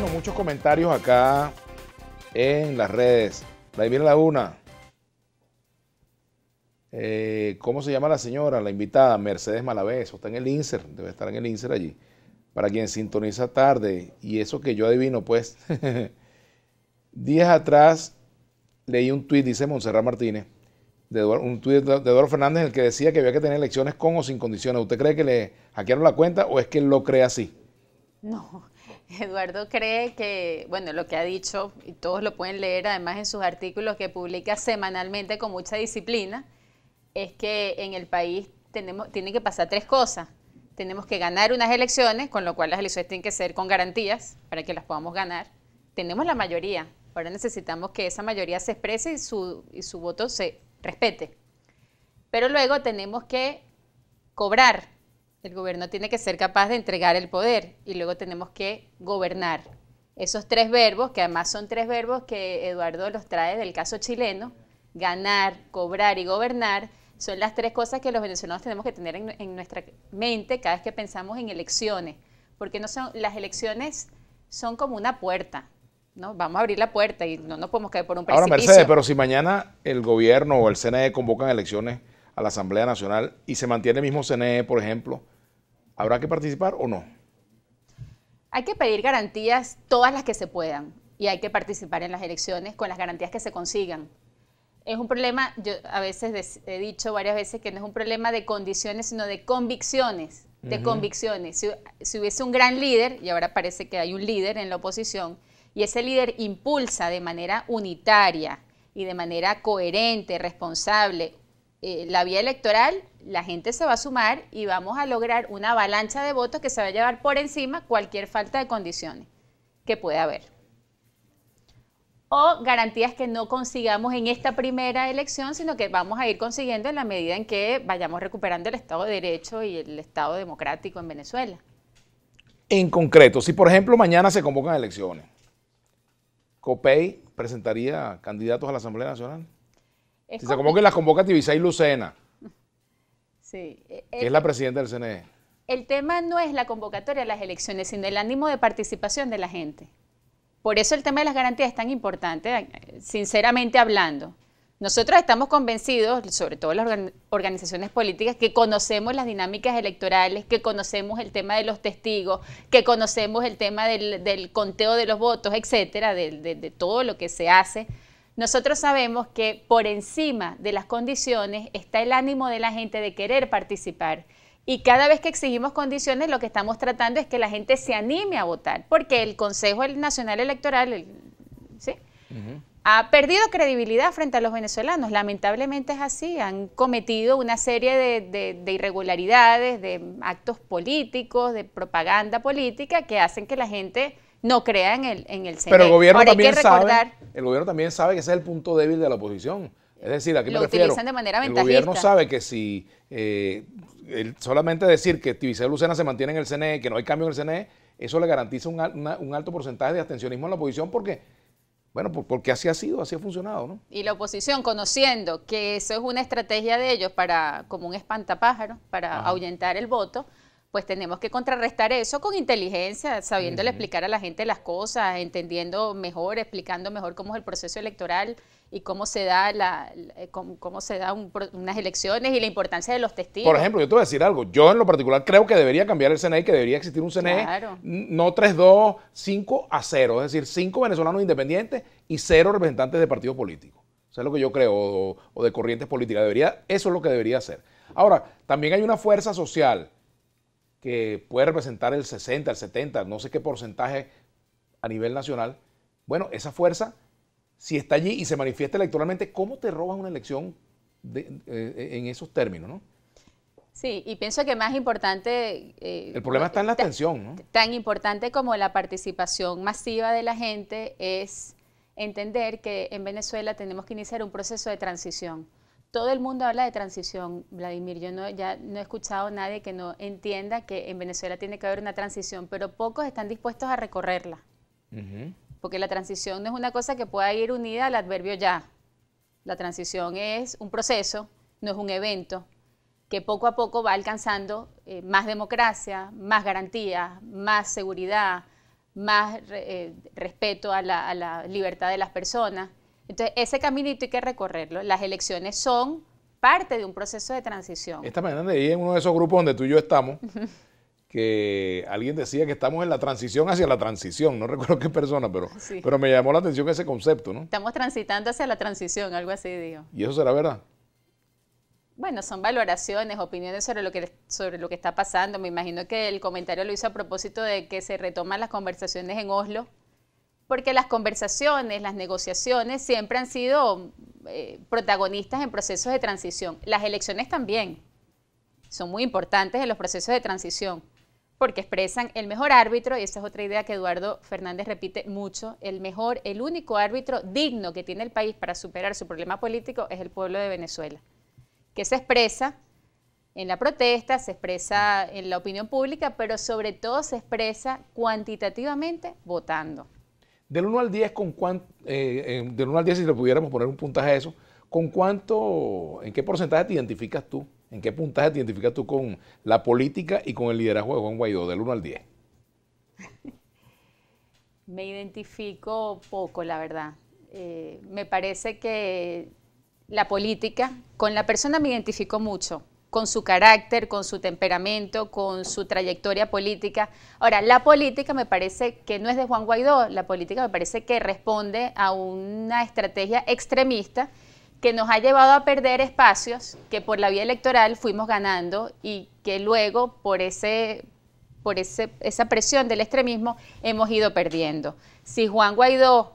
Bueno, muchos comentarios acá en las redes. Vladimir Laguna. ¿Cómo se llama la señora, la invitada? Mercedes Malaveso. Está en el INSER, debe estar en el INSER allí. Para quien sintoniza tarde. Y eso que yo adivino, pues. Días atrás leí un tuit, dice Montserrat Martínez, un tuit de Eduardo Fernández, en el que decía que había que tener elecciones con o sin condiciones. ¿Usted cree que le hackearon la cuenta o es que él lo cree así? No, Eduardo cree que, bueno, lo que ha dicho, y todos lo pueden leer además en sus artículos que publica semanalmente con mucha disciplina, es que en el país tienen que pasar tres cosas. Tenemos que ganar unas elecciones, con lo cual las elecciones tienen que ser con garantías para que las podamos ganar. Tenemos la mayoría, ahora necesitamos que esa mayoría se exprese y su voto se respete. Pero luego tenemos que cobrar. El gobierno tiene que ser capaz de entregar el poder y luego tenemos que gobernar. Esos tres verbos, que además son tres verbos que Eduardo los trae del caso chileno, ganar, cobrar y gobernar, son las tres cosas que los venezolanos tenemos que tener en nuestra mente cada vez que pensamos en elecciones, porque las elecciones son como una puerta, ¿no? Vamos a abrir la puerta y no nos podemos caer por un precipicio. Ahora, Mercedes, pero si mañana el gobierno o el CNE convocan elecciones a la Asamblea Nacional y se mantiene el mismo CNE, por ejemplo, ¿habrá que participar o no? Hay que pedir garantías, todas las que se puedan, y hay que participar en las elecciones con las garantías que se consigan. Es un problema, yo a veces he dicho varias veces que no es un problema de condiciones, sino de convicciones, convicciones. Si hubiese un gran líder, y ahora parece que hay un líder en la oposición, y ese líder impulsa de manera unitaria y de manera coherente, responsable, la vía electoral, la gente se va a sumar y vamos a lograr una avalancha de votos que se va a llevar por encima cualquier falta de condiciones que pueda haber. O garantías que no consigamos en esta primera elección, sino que vamos a ir consiguiendo en la medida en que vayamos recuperando el Estado de Derecho y el Estado democrático en Venezuela. En concreto, si por ejemplo mañana se convocan elecciones, ¿Copey presentaría candidatos a la Asamblea Nacional? Si se convocan, las convoca Tibisay Lucena, sí, que es la presidenta del CNE. El tema no es la convocatoria a las elecciones, sino el ánimo de participación de la gente. Por eso el tema de las garantías es tan importante, sinceramente hablando. Nosotros estamos convencidos, sobre todo las organizaciones políticas, que conocemos las dinámicas electorales, que conocemos el tema de los testigos, que conocemos el tema del conteo de los votos, etcétera, de todo lo que se hace. Nosotros sabemos que por encima de las condiciones está el ánimo de la gente de querer participar. Y cada vez que exigimos condiciones, lo que estamos tratando es que la gente se anime a votar, porque el Consejo Nacional Electoral, ¿sí? Ha perdido credibilidad frente a los venezolanos. Lamentablemente es así. Han cometido una serie de irregularidades, de actos políticos, de propaganda política que hacen que la gente no crea en el CNE. Pero el gobierno también sabe que ese es el punto débil de la oposición. Es decir, ¿a qué me refiero? Lo utilizan de manera ventajista. El gobierno sabe que si solamente decir que Tibisay Lucena se mantiene en el CNE, que no hay cambio en el CNE, eso le garantiza un alto porcentaje de abstencionismo en la oposición porque, bueno, porque así ha sido, así ha funcionado, ¿no? Y la oposición, conociendo que eso es una estrategia de ellos como un espantapájaros, para ahuyentar el voto, pues tenemos que contrarrestar eso con inteligencia, sabiéndole explicar a la gente las cosas, entendiendo mejor, explicando mejor cómo es el proceso electoral y cómo se da unas elecciones y la importancia de los testigos. Por ejemplo, yo te voy a decir algo. Yo en lo particular creo que debería cambiar el CNE, que debería existir un CNE, claro, no 3-2, 5-0, es decir, 5 venezolanos independientes y 0 representantes de partidos políticos. Eso es lo que yo creo, o de corrientes políticas. Eso es lo que debería hacer. Ahora, también hay una fuerza social que puede representar el 60, el 70, no sé qué porcentaje a nivel nacional. Bueno, esa fuerza, si está allí y se manifiesta electoralmente, ¿cómo te robas una elección en esos términos, no? Sí, y pienso que más importante... el problema está en la abstención, ¿no? Tan importante como la participación masiva de la gente es entender que en Venezuela tenemos que iniciar un proceso de transición. Todo el mundo habla de transición, Vladimir. Yo ya no he escuchado a nadie que no entienda que en Venezuela tiene que haber una transición, pero pocos están dispuestos a recorrerla. Porque la transición no es una cosa que pueda ir unida al adverbio ya. La transición es un proceso, no es un evento, que poco a poco va alcanzando más democracia, más garantías, más seguridad, más respeto a la libertad de las personas. Entonces, ese caminito hay que recorrerlo. Las elecciones son parte de un proceso de transición. Esta mañana leí en uno de esos grupos donde tú y yo estamos, que alguien decía que estamos en la transición hacia la transición, no recuerdo qué persona, Sí. pero me llamó la atención ese concepto, ¿no? Estamos transitando hacia la transición, algo así, digo. ¿Y eso será verdad? Bueno, son valoraciones, opiniones sobre lo que está pasando. Me imagino que el comentario lo hizo a propósito de que se retoman las conversaciones en Oslo, porque las conversaciones, las negociaciones siempre han sido protagonistas en procesos de transición. Las elecciones también son muy importantes en los procesos de transición, porque expresan el mejor árbitro, y esa es otra idea que Eduardo Fernández repite mucho, el único árbitro digno que tiene el país para superar su problema político es el pueblo de Venezuela, que se expresa en la protesta, se expresa en la opinión pública, pero sobre todo se expresa cuantitativamente votando. Del 1 al 10, del 1 al 10, si le pudiéramos poner un puntaje a eso, ¿en qué porcentaje te identificas tú? ¿En qué puntaje te identificas tú con la política y con el liderazgo de Juan Guaidó, del 1 al 10? Me identifico poco, la verdad. Me parece que la política, con la persona me identifico mucho, con su carácter, con su temperamento, con su trayectoria política. Ahora, la política me parece que no es de Juan Guaidó, la política me parece que responde a una estrategia extremista que nos ha llevado a perder espacios que por la vía electoral fuimos ganando y que luego por esa presión del extremismo hemos ido perdiendo. Si Juan Guaidó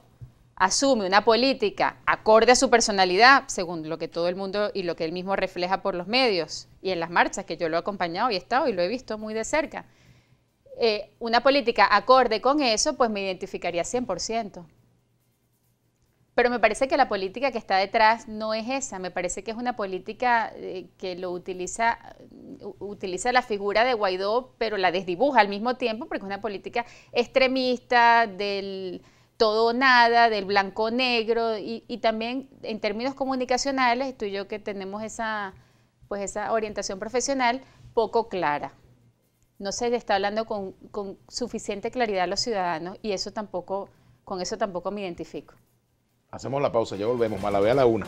asume una política acorde a su personalidad, según lo que todo el mundo y lo que él mismo refleja por los medios y en las marchas, que yo lo he acompañado y he estado y lo he visto muy de cerca, una política acorde con eso, pues me identificaría 100%. Pero me parece que la política que está detrás no es esa, me parece que es una política que utiliza la figura de Guaidó, pero la desdibuja al mismo tiempo, porque es una política extremista, del todo o nada, del blanco o negro, y también en términos comunicacionales, tú y yo que tenemos esa orientación profesional poco clara. No se le está hablando con suficiente claridad a los ciudadanos y con eso tampoco me identifico. Hacemos la pausa, ya volvemos. Malabé a la 1.